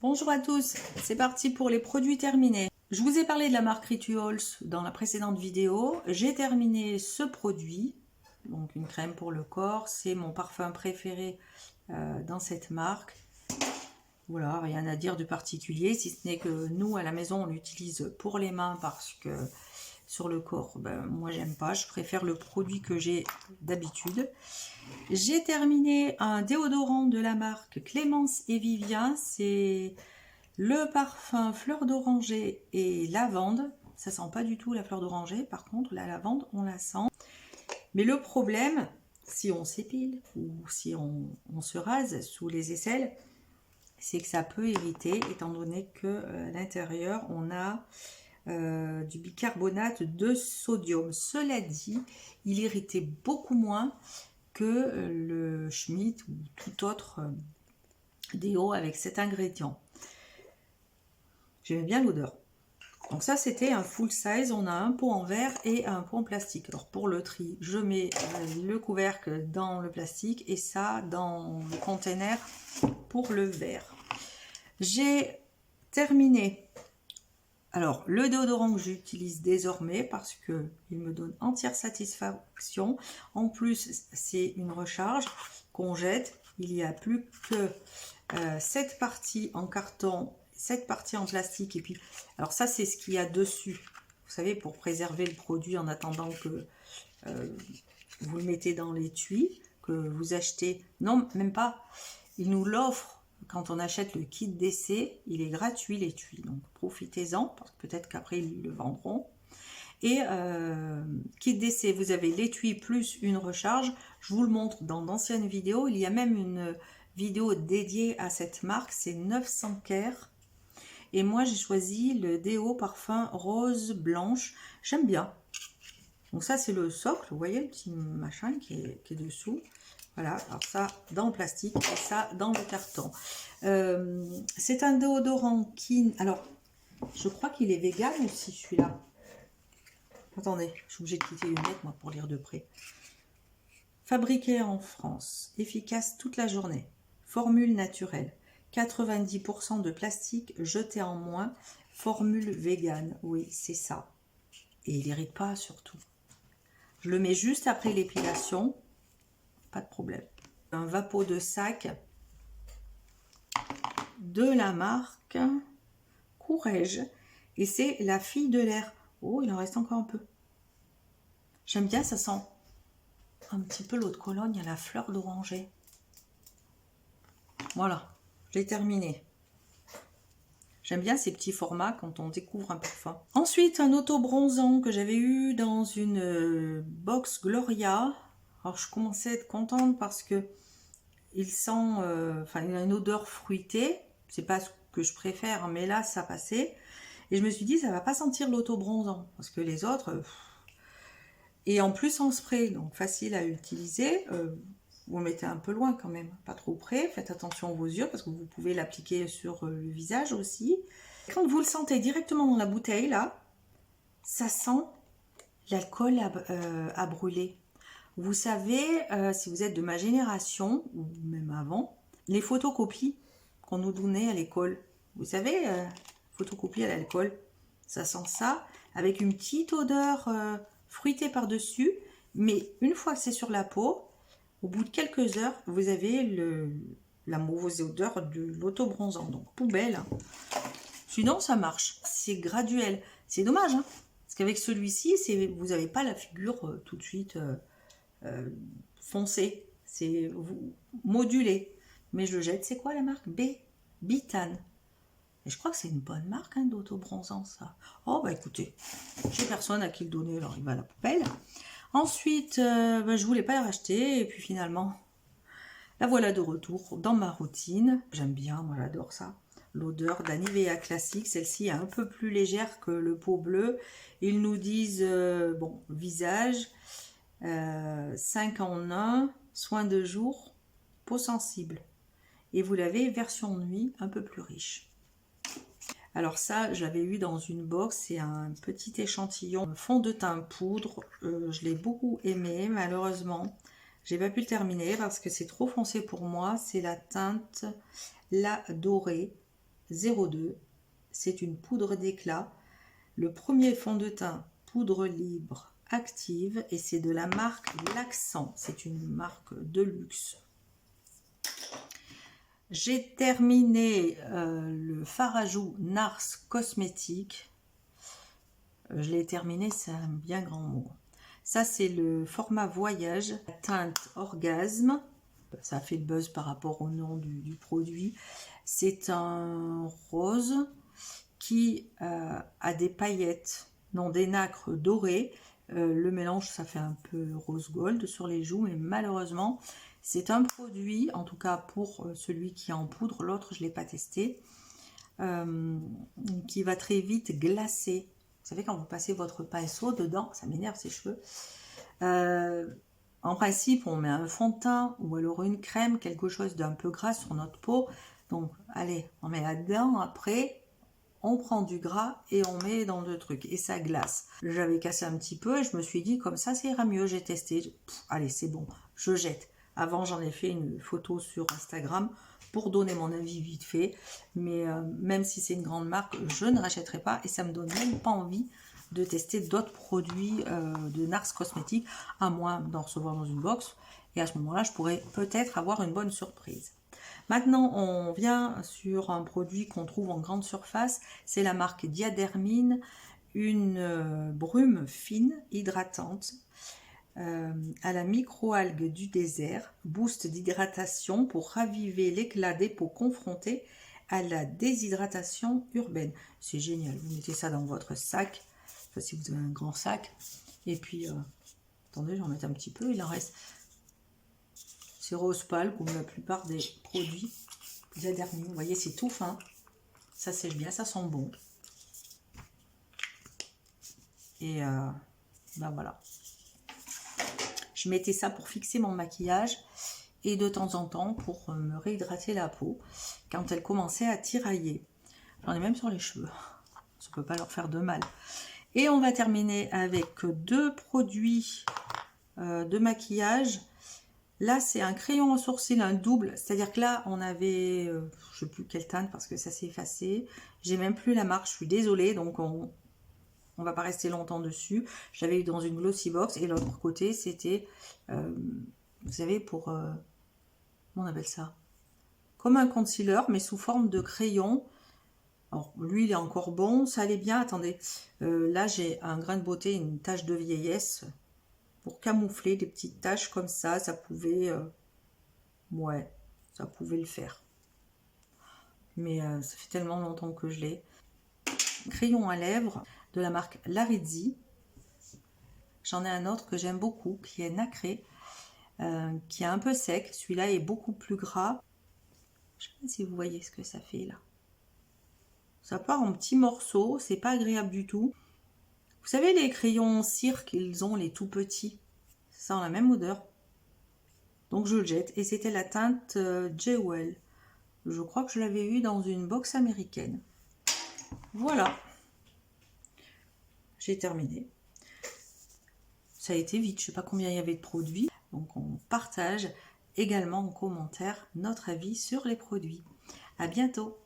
Bonjour à tous, c'est parti pour les produits terminés. Je vous ai parlé de la marque Rituals dans la précédente vidéo. J'ai terminé ce produit, donc une crème pour le corps. C'est mon parfum préféré dans cette marque. Voilà, rien à dire de particulier, si ce n'est que nous à la maison on l'utilise pour les mains parce que sur le corps, moi j'aime pas, je préfère le produit que j'ai d'habitude. J'ai terminé un déodorant de la marque Clémence et Vivien, c'est le parfum fleur d'oranger et lavande. Ça sent pas du tout la fleur d'oranger, par contre la lavande on la sent. Mais le problème, si on s'épile ou si on se rase sous les aisselles, c'est que ça peut irriter étant donné que à l'intérieur on a du bicarbonate de sodium. Cela dit, il irritait beaucoup moins que le Schmitt ou tout autre déo avec cet ingrédient. J'aimais bien l'odeur. Donc ça c'était un full size, on a un pot en verre et un pot en plastique. Alors pour le tri, je mets le couvercle dans le plastique et ça dans le container pour le verre. J'ai terminé alors le déodorant que j'utilise désormais parce que il me donne entière satisfaction. En plus c'est une recharge qu'on jette. Il n'y a plus que cette partie en carton, cette partie en plastique et puis alors ça c'est ce qu'il y a dessus. Vous savez, pour préserver le produit en attendant que vous le mettez dans l'étui que vous achetez. Non, même pas. Il nous l'offre. Quand on achète le kit d'essai, il est gratuit l'étui, donc profitez-en, parce que peut-être qu'après ils le vendront. Et kit d'essai, vous avez l'étui plus une recharge. Je vous le montre dans d'anciennes vidéos. Il y a même une vidéo dédiée à cette marque, c'est 900 Care. Et moi j'ai choisi le déo parfum rose blanche. J'aime bien. Donc ça c'est le socle, vous voyez le petit machin qui est dessous. Voilà, alors ça dans le plastique et ça dans le carton. C'est un déodorant qui... Alors, je crois qu'il est vegan aussi celui-là. Attendez, je suis obligée de quitter les lunettes moi pour lire de près. Fabriqué en France, efficace toute la journée. Formule naturelle. 90% de plastique jeté en moins. Formule vegan, oui c'est ça. Et il n'irrite pas surtout. Je le mets juste après l'épilation. Pas de problème. Un vapeau de sac de la marque Courrèges et c'est la fille de l'air. Oh, il en reste encore un peu. J'aime bien, ça sent un petit peu l'eau de Cologne à la fleur d'oranger. Voilà, j'ai terminé. J'aime bien ces petits formats quand on découvre un parfum. Ensuite, un auto-bronzant que j'avais eu dans une box Gloria. Alors, je commençais à être contente parce que il sent, il a une odeur fruitée. C'est pas ce que je préfère, mais là, ça passait. Et je me suis dit, ça va pas sentir l'auto-bronzant parce que les autres... Et en plus en spray, donc facile à utiliser. Vous le mettez un peu loin quand même, pas trop près. Faites attention aux yeux parce que vous pouvez l'appliquer sur le visage aussi. Quand vous le sentez directement dans la bouteille, là, ça sent l'alcool à brûler. Vous savez, si vous êtes de ma génération, ou même avant, les photocopies qu'on nous donnait à l'école. Vous savez, photocopie à l'alcool, ça sent ça, avec une petite odeur fruitée par-dessus. Mais une fois que c'est sur la peau, au bout de quelques heures, vous avez la mauvaise odeur de l'auto-bronzant. Donc poubelle. Sinon, ça marche. C'est graduel. C'est dommage, hein, parce qu'avec celui-ci, vous n'avez pas la figure tout de suite... foncé, c'est modulé. Mais je le jette, c'est quoi la marque? Bitane. Et je crois que c'est une bonne marque hein, d'auto-bronzant ça. Oh bah écoutez, j'ai personne à qui le donner, alors il va à la poubelle. Ensuite, je voulais pas la racheter et puis finalement, la voilà de retour dans ma routine. J'aime bien, moi j'adore ça. L'odeur d'un Nivea classique, celle-ci est un peu plus légère que le pot bleu. Ils nous disent, bon, visage, 5 en 1, soin de jour, peau sensible. Et vous l'avez version nuit, un peu plus riche. Alors ça, je l'avais eu dans une box, c'est un petit échantillon fond de teint poudre. Je l'ai beaucoup aimé, malheureusement. J'ai pas pu le terminer parce que c'est trop foncé pour moi. C'est la teinte La Dorée. 02. C'est une poudre d'éclat. Le premier fond de teint poudre libre active et c'est de la marque L'Accent. C'est une marque de luxe. J'ai terminé le fard à joues Nars Cosmétique. Je l'ai terminé, c'est un bien grand mot. Ça, c'est le format voyage, la teinte orgasme. Ça fait le buzz par rapport au nom du produit. C'est un rose qui a des paillettes, non, des nacres dorées. Le mélange, ça fait un peu rose gold sur les joues, mais malheureusement, c'est un produit, en tout cas pour celui qui est en poudre, l'autre, je ne l'ai pas testé, qui va très vite glacer. Vous savez, quand vous passez votre pinceau dedans, ça m'énerve ces cheveux. En principe, on met un fond de teint ou alors une crème, quelque chose d'un peu gras sur notre peau. Donc, allez, on met là-dedans. Après, on prend du gras et on met dans le truc. Et ça glace. J'avais cassé un petit peu et je me suis dit, comme ça ira mieux. J'ai testé. Allez, c'est bon, je jette. Avant, j'en ai fait une photo sur Instagram pour donner mon avis vite fait. Mais même si c'est une grande marque, je ne rachèterai pas. Et ça me donne même pas envie de tester d'autres produits de Nars Cosmétique, à moins d'en recevoir dans une box. Et à ce moment-là, je pourrais peut-être avoir une bonne surprise. Maintenant, on vient sur un produit qu'on trouve en grande surface. C'est la marque Diadermine, une brume fine, hydratante, à la microalgue du désert, boost d'hydratation pour raviver l'éclat des peaux confrontées à la déshydratation urbaine. C'est génial, vous mettez ça dans votre sac, enfin, si vous avez un grand sac, et puis, attendez, j'en mets un petit peu, il en reste. C'est rose pâle comme la plupart des produits Diadermine. Vous voyez, c'est tout fin, ça sèche bien, ça sent bon. Et ben voilà. Je mettais ça pour fixer mon maquillage et de temps en temps pour me réhydrater la peau quand elle commençait à tirailler. J'en ai même sur les cheveux. Ça ne peut pas leur faire de mal. Et on va terminer avec deux produits de maquillage. Là, c'est un crayon au sourcil, un double. C'est-à-dire que là, on avait, je ne sais plus quelle teinte parce que ça s'est effacé. J'ai même plus la marque, je suis désolée. Donc, on va pas rester longtemps dessus. Je l'avais eu dans une glossy box. Et l'autre côté, c'était, vous savez, pour, comment on appelle ça? Comme un concealer, mais sous forme de crayon. Alors, lui, il est encore bon. Ça allait bien. Attendez, là, j'ai un grain de beauté, une tache de vieillesse. Pour camoufler des petites taches comme ça pouvait, ouais, ça pouvait le faire. Mais ça fait tellement longtemps que je l'ai. Crayon à lèvres de la marque Larizzi. J'en ai un autre que j'aime beaucoup, qui est nacré, qui est un peu sec. Celui-là est beaucoup plus gras. Je ne sais pas si vous voyez ce que ça fait là. Ça part en petits morceaux, c'est pas agréable du tout. Vous savez, les crayons cirque, ils ont les tout petits. Ça a la même odeur. Donc je le jette. Et c'était la teinte Jewel. Je crois que je l'avais eu dans une box américaine. Voilà. J'ai terminé. Ça a été vite. Je ne sais pas combien il y avait de produits. Donc on partage également en commentaire notre avis sur les produits. À bientôt.